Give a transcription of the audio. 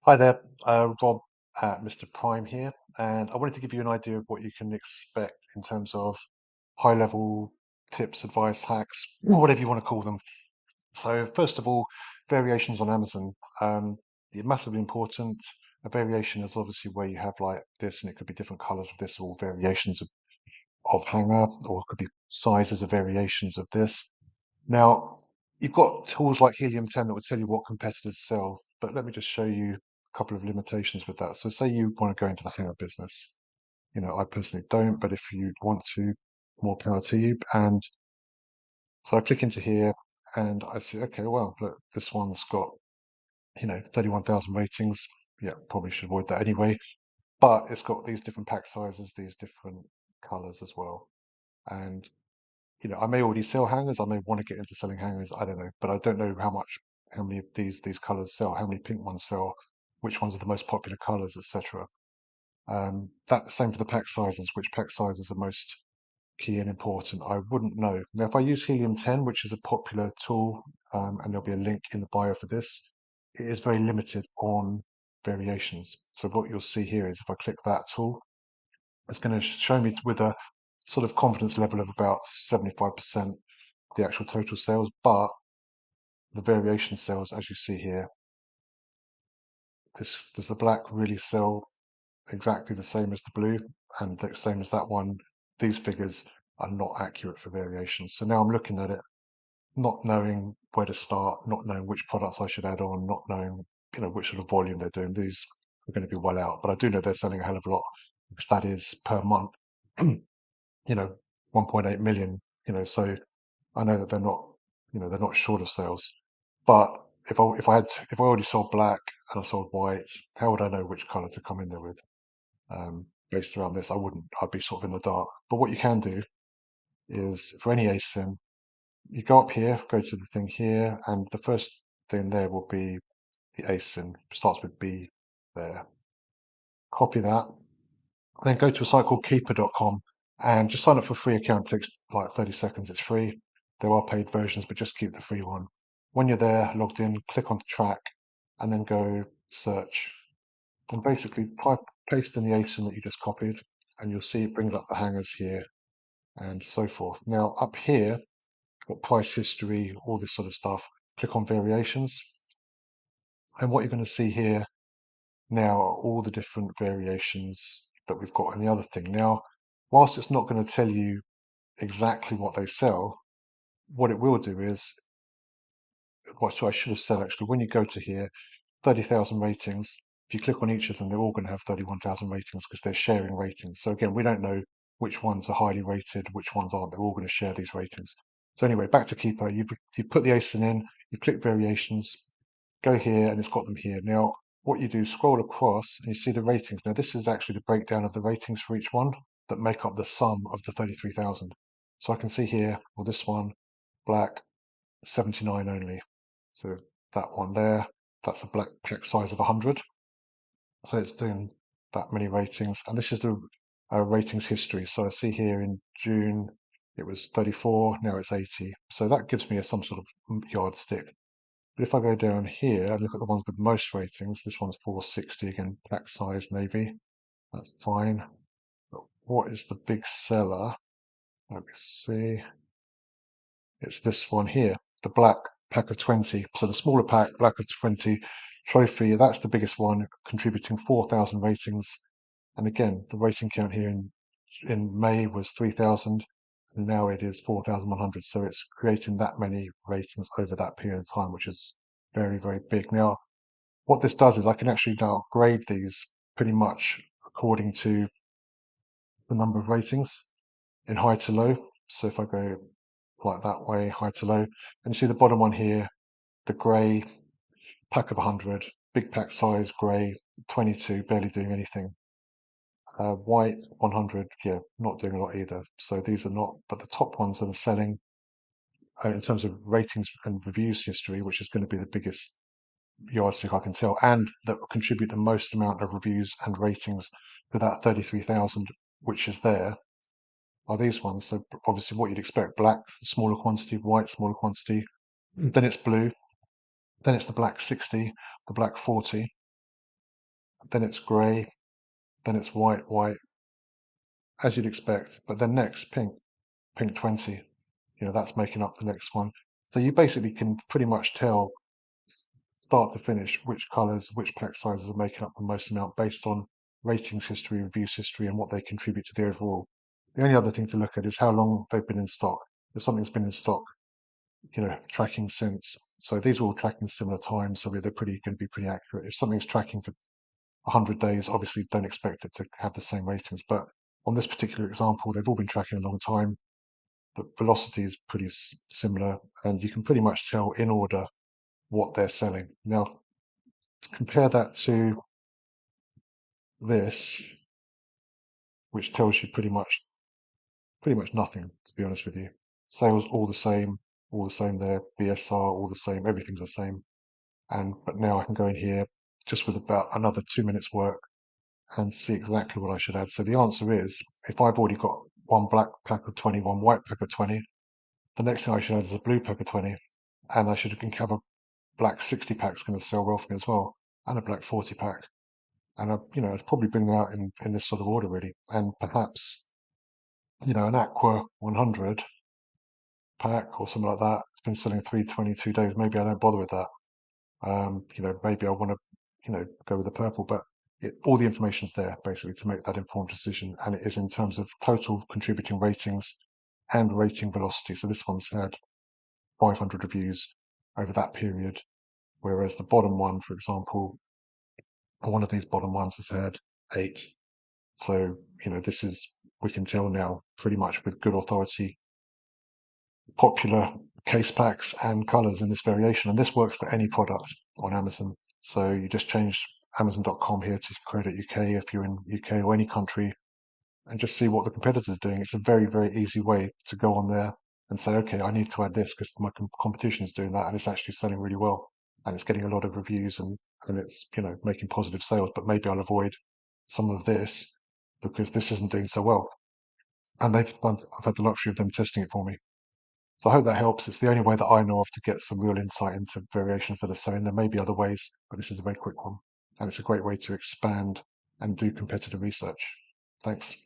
Hi there, Rob at Mr. Prime here, and I wanted to give you an idea of what you can expect in terms of high-level tips, advice, hacks, whatever you want to call them. So first of all, variations on Amazon. They're massively important. A variation is obviously where you have like this, and it could be different colors of this, or variations of hanger, or it could be sizes of variations of this. Now, you've got tools like Helium 10 that will tell you what competitors sell, but let me just show you a couple of limitations with that. So say you want to go into the hanger business. I personally don't, but if you want to, more power to you. And so I click into here and I see, okay, well, look, this one's got, 31,000 ratings. Yeah, probably should avoid that anyway. But it's got these different pack sizes, these different colors as well. And I may already sell hangers. I may want to get into selling hangers. I don't know, but I don't know how many of these colors sell, how many pink ones sell, which ones are the most popular colors, etc. That same for the pack sizes. Which pack sizes are most key and important? I wouldn't know. Now, if I use Helium 10, which is a popular tool, and there'll be a link in the bio for this, it is very limited on variations. So what you'll see here is if I click that tool, it's going to show me with a sort of confidence level of about 75% the actual total sales, but the variation sales, as you see here, this does the black really sell exactly the same as the blue and the same as that one? These figures are not accurate for variations. So now I'm looking at it, not knowing where to start, not knowing which products I should add on, not knowing, which sort of volume they're doing. These are going to be well out, but I do know they're selling a hell of a lot because that is per month, 1.8 million, so I know that they're not short of sales. But if I already sold black and I sold white, how would I know which color to come in there with? Based around this, I wouldn't. I'd be sort of in the dark. But what you can do is for any ASIN, you go up here, go to the thing here, and the first thing there will be the ASIN. Starts with B there. Copy that, then go to a site called keeper.com and just sign up for a free account. It takes like 30 seconds. It's free. There are paid versions, but just keep the free one. When you're there, logged in, click on track, and then go search. And basically paste in the ASIN that you just copied, and you'll see it brings up the hangers here and so forth. Now up here, got price history, all this sort of stuff. Click on variations, and what you're going to see here now are all the different variations that we've got in the other thing. Now, whilst it's not going to tell you exactly what they sell, what it will do is, so I should have said actually, when you go to here, 30,000 ratings, if you click on each of them, they're all going to have 31,000 ratings because they're sharing ratings. So again, we don't know which ones are highly rated, which ones aren't. They're all going to share these ratings. So anyway, back to Keeper. You put the ASIN in, you click variations, go here, and it's got them here. Now, what you do, scroll across, and you see the ratings. Now, this is actually the breakdown of the ratings for each one that make up the sum of the 33,000. So I can see here, well, this one, black, 79 only. So that one there, that's a black pack size of 100. So it's doing that many ratings. And this is the ratings history. So I see here in June, it was 34, now it's 80. So that gives me some sort of yardstick. But if I go down here and look at the ones with most ratings, this one's 460 again, black size navy. That's fine. But what is the big seller? Let me see. It's this one here, the black pack of 20. So the smaller pack, black of 20 trophy, that's the biggest one, contributing 4,000 ratings. And again, the rating count here in May was 3,000, and now it is 4,100. So it's creating that many ratings over that period of time, which is very, very big. Now, what this does is I can actually now grade these pretty much according to the number of ratings in high to low. So if I go like that way, high to low, and you see the bottom one here, the grey pack of 100, big pack size grey, 22, barely doing anything. White 100, yeah, not doing a lot either. So these are not, but the top ones that are selling in terms of ratings and reviews history, which is going to be the biggest yardstick I can tell, and that will contribute the most amount of reviews and ratings to that 33,000, which is there, are these ones. So obviously what you'd expect, black, smaller quantity, white, smaller quantity, then it's blue, then it's the black 60, the black 40, then it's grey, then it's white, white, as you'd expect. But then next, pink, pink 20. That's making up the next one. So you basically can pretty much tell start to finish which colours, which pack sizes are making up the most amount based on ratings history, reviews history, and what they contribute to the overall. The only other thing to look at is how long they've been in stock. If something's been in stock, tracking since. So these are all tracking similar times, so they're pretty going to be pretty accurate. If something's tracking for 100 days, obviously don't expect it to have the same ratings. But on this particular example, they've all been tracking a long time. The velocity is pretty similar, and you can pretty much tell in order what they're selling. Now, compare that to this, which tells you pretty much nothing, to be honest with you. Sales all the same there. BSR all the same. Everything's the same. But now I can go in here just with about another 2 minutes work and see exactly what I should add. So the answer is, if I've already got one black pack of 20, one white pack of 20, the next thing I should add is a blue pack of 20, and I should have a black 60 pack's going to sell well for me as well, and a black 40 pack. And I'd probably bring them out in this sort of order really, and perhaps an Aqua 100 pack or something like that. It's been selling 322 days. Maybe I don't bother with that. Maybe I want to, go with the purple, but all the information's there basically to make that informed decision. And it is in terms of total contributing ratings and rating velocity. So this one's had 500 reviews over that period, whereas the bottom one, for example, or one of these bottom ones has had 8. So, we can tell now pretty much with good authority popular case packs and colors in this variation. And this works for any product on Amazon. So you just change Amazon.com here to co.uk if you're in UK or any country, and just see what the competitor's doing. It's a very, very easy way to go on there and say, okay, I need to add this because my competition is doing that and it's actually selling really well and it's getting a lot of reviews and it's, making positive sales, but maybe I'll avoid some of this because this isn't doing so well. And I've had the luxury of them testing it for me. So I hope that helps. It's the only way that I know of to get some real insight into variations that are selling. There may be other ways, but this is a very quick one. And it's a great way to expand and do competitive research. Thanks.